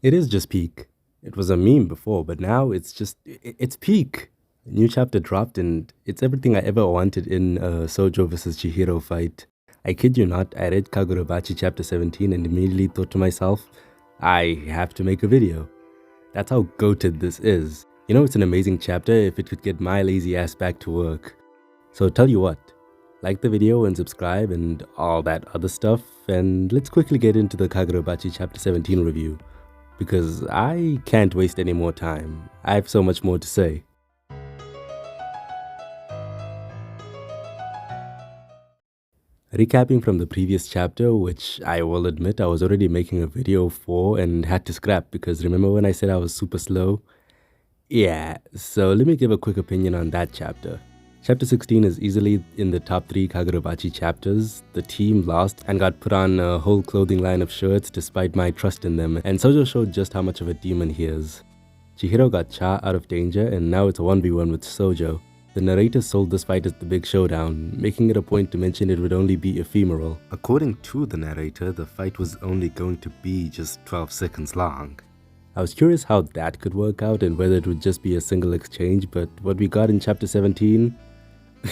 It is just peak. It was a meme before, but now it's peak. A new chapter dropped, and it's everything I ever wanted in a Sojo versus Chihiro fight. I kid you not, I read Kagurabachi chapter 17 and immediately thought to myself, I have to make a video. That's how goated this is. You know, it's an amazing chapter if it could get my lazy ass back to work. So tell you what, like the video and subscribe and all that other stuff, and let's quickly get into the Kagurabachi chapter 17 review, because I can't waste any more time. I have so much more to say. Recapping from the previous chapter, which I will admit I was already making a video for and had to scrap because remember when I said I was super slow? Yeah, so let me give a quick opinion on that chapter. Chapter 16 is easily in the top 3 Kagurabachi chapters. The team lost and got put on a whole clothing line of shirts despite my trust in them, and Sojo showed just how much of a demon he is. Chihiro got Cha out of danger and now it's a 1v1 with Sojo. The narrator sold this fight as the big showdown, making it a point to mention it would only be ephemeral. According to the narrator, the fight was only going to be just 12 seconds long. I was curious how that could work out and whether it would just be a single exchange, but what we got in chapter 17,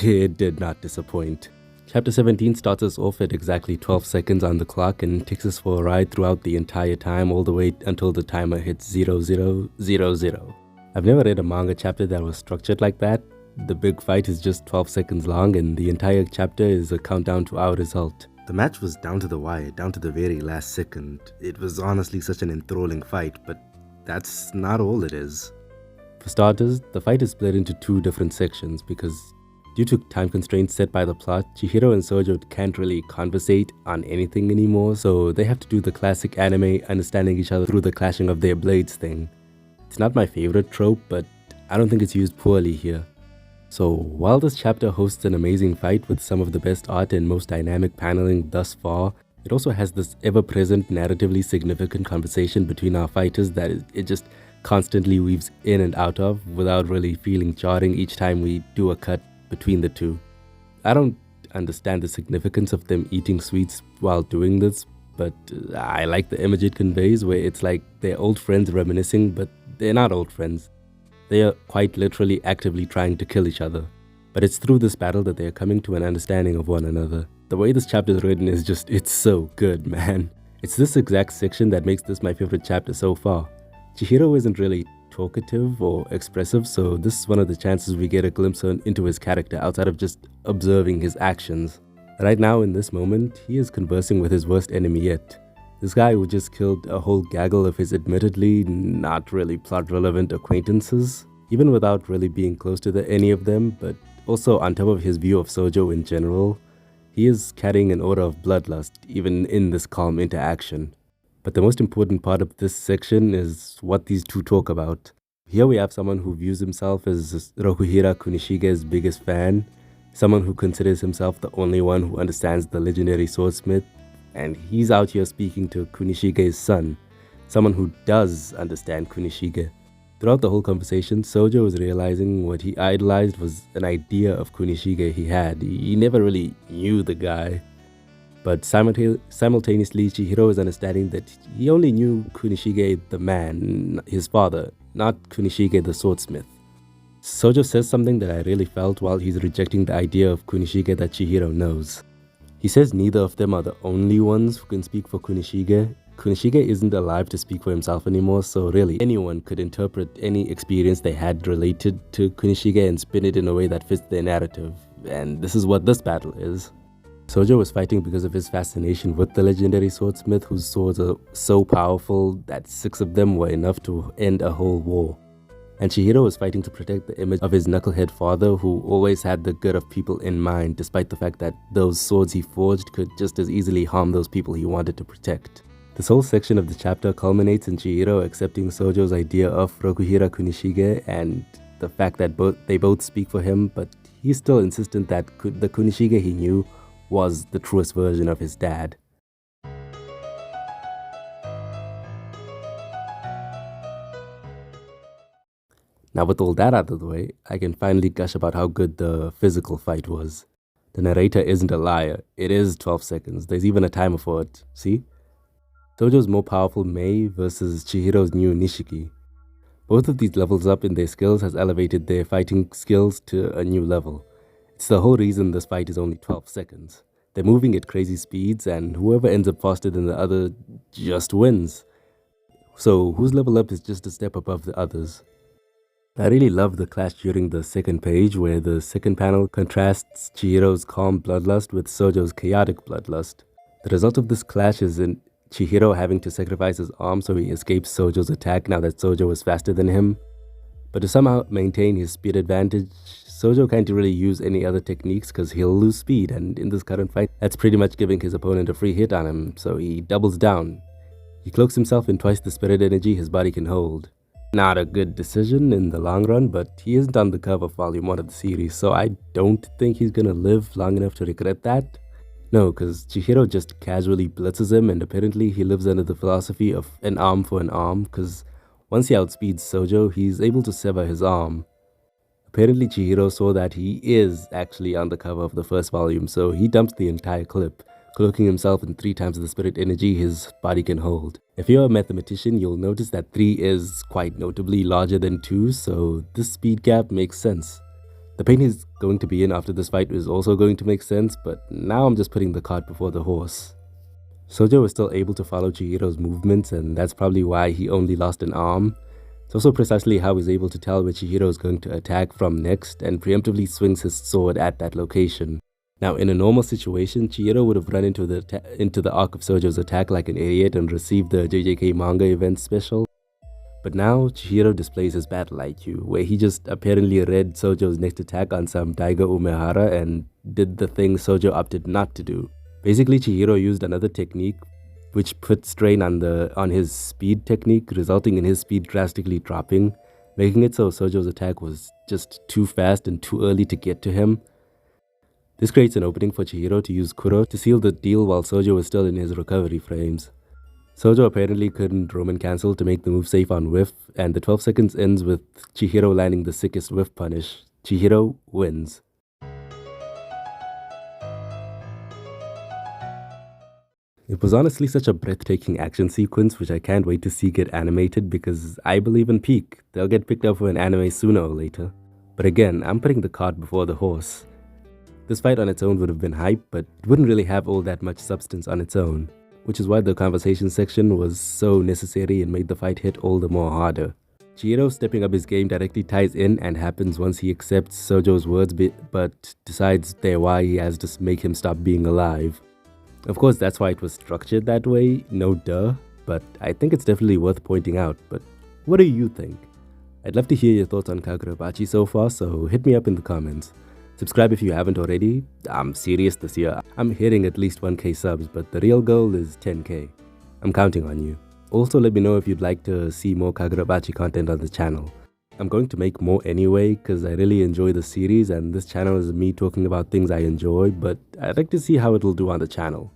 it did not disappoint. Chapter 17 starts us off at exactly 12 seconds on the clock and takes us for a ride throughout the entire time all the way until the timer hits 0000. I've never read a manga chapter that was structured like that. The big fight is just 12 seconds long and the entire chapter is a countdown to our result. The match was down to the wire, down to the very last second. It was honestly such an enthralling fight, but that's not all it is. For starters, the fight is split into 2 different sections because due to time constraints set by the plot, Chihiro and Sojo can't really conversate on anything anymore, so they have to do the classic anime understanding each other through the clashing of their blades thing. It's not my favorite trope, but I don't think it's used poorly here. So while this chapter hosts an amazing fight with some of the best art and most dynamic paneling thus far, it also has this ever-present narratively significant conversation between our fighters that it just constantly weaves in and out of without really feeling jarring each time we do a cut between the two. I don't understand the significance of them eating sweets while doing this, but I like the image it conveys where it's like they're old friends reminiscing, but they're not old friends. They are quite literally actively trying to kill each other. But it's through this battle that they are coming to an understanding of one another. The way this chapter is written is just, it's so good, man. It's this exact section that makes this my favorite chapter so far. Chihiro isn't really talkative or expressive, so this is one of the chances we get a glimpse into his character outside of just observing his actions. Right now in this moment, he is conversing with his worst enemy yet. This guy who just killed a whole gaggle of his admittedly not really plot relevant acquaintances, even without really being close to any of them, but also on top of his view of Sojo in general, he is carrying an aura of bloodlust even in this calm interaction. But the most important part of this section is what these two talk about. Here we have someone who views himself as Rokuhira Kunishige's biggest fan, someone who considers himself the only one who understands the legendary swordsmith, and he's out here speaking to Kunishige's son, someone who does understand Kunishige. Throughout the whole conversation, Sojo is realizing what he idolized was an idea of Kunishige he had. He never really knew the guy. But simultaneously, Chihiro is understanding that he only knew Kunishige the man, his father, not Kunishige the swordsmith. Sojo says something that I really felt while he's rejecting the idea of Kunishige that Chihiro knows. He says neither of them are the only ones who can speak for Kunishige. Kunishige isn't alive to speak for himself anymore, so really anyone could interpret any experience they had related to Kunishige and spin it in a way that fits their narrative. And this is what this battle is. Sojo was fighting because of his fascination with the legendary swordsmith whose swords are so powerful that 6 of them were enough to end a whole war. And Chihiro was fighting to protect the image of his knucklehead father who always had the good of people in mind despite the fact that those swords he forged could just as easily harm those people he wanted to protect. This whole section of the chapter culminates in Chihiro accepting Sojo's idea of Rokuhira Kunishige and the fact that they both speak for him, but he's still insistent that the Kunishige he knew was the truest version of his dad. Now with all that out of the way, I can finally gush about how good the physical fight was. The narrator isn't a liar. It is 12 seconds. There's even a timer for it. See? Sojo's more powerful Mei versus Chihiro's new Nishiki. Both of these levels up in their skills has elevated their fighting skills to a new level. It's the whole reason this fight is only 12 seconds. They're moving at crazy speeds and whoever ends up faster than the other just wins. So whose level up is just a step above the others. I really love the clash during the second page where the second panel contrasts Chihiro's calm bloodlust with Sojo's chaotic bloodlust. The result of this clash is in Chihiro having to sacrifice his arm so he escapes Sojo's attack now that Sojo is faster than him. But to somehow maintain his speed advantage, Sojo can't really use any other techniques because he'll lose speed, and in this current fight, that's pretty much giving his opponent a free hit on him, so he doubles down. He cloaks himself in twice the spirit energy his body can hold. Not a good decision in the long run, but he isn't on the cover of volume 1 of the series, so I don't think he's gonna live long enough to regret that. No, because Chihiro just casually blitzes him, and apparently he lives under the philosophy of an arm for an arm, because once he outspeeds Sojo, he's able to sever his arm. Apparently Chihiro saw that he is actually on the cover of the first volume, so he dumps the entire clip, cloaking himself in 3 times the spirit energy his body can hold. If you're a mathematician, you'll notice that 3 is quite notably larger than 2, so this speed gap makes sense. The pain he's going to be in after this fight is also going to make sense, but now I'm just putting the cart before the horse. Sojo is still able to follow Chihiro's movements, and that's probably why he only lost an arm. It's also precisely how he's able to tell where Chihiro is going to attack from next and preemptively swings his sword at that location. Now, in a normal situation, Chihiro would have run into the arc of Sojo's attack like an idiot and received the JJK manga event special. But now, Chihiro displays his battle IQ, where he just apparently read Sojo's next attack on some Daigo Umehara and did the thing Sojo opted not to do. Basically, Chihiro used another technique which put strain on his speed technique, resulting in his speed drastically dropping, making it so Sojo's attack was just too fast and too early to get to him. This creates an opening for Chihiro to use Kuro to seal the deal while Sojo is still in his recovery frames. Sojo apparently couldn't Roman cancel to make the move safe on whiff, and the 12 seconds ends with Chihiro landing the sickest whiff punish. Chihiro wins. It was honestly such a breathtaking action sequence which I can't wait to see get animated because I believe in peak. They'll get picked up for an anime sooner or later. But again, I'm putting the cart before the horse. This fight on its own would have been hype, but it wouldn't really have all that much substance on its own, which is why the conversation section was so necessary and made the fight hit all the more harder. Chihiro stepping up his game directly ties in and happens once he accepts Sojo's words but decides there why he has to make him stop being alive. Of course, that's why it was structured that way, no duh, but I think it's definitely worth pointing out. But what do you think? I'd love to hear your thoughts on Kagurabachi so far, so hit me up in the comments. Subscribe if you haven't already. I'm serious this year. I'm hitting at least 1k subs, but the real goal is 10k. I'm counting on you. Also, let me know if you'd like to see more Kagurabachi content on the channel. I'm going to make more anyway because I really enjoy the series and this channel is me talking about things I enjoy, but I'd like to see how it'll do on the channel.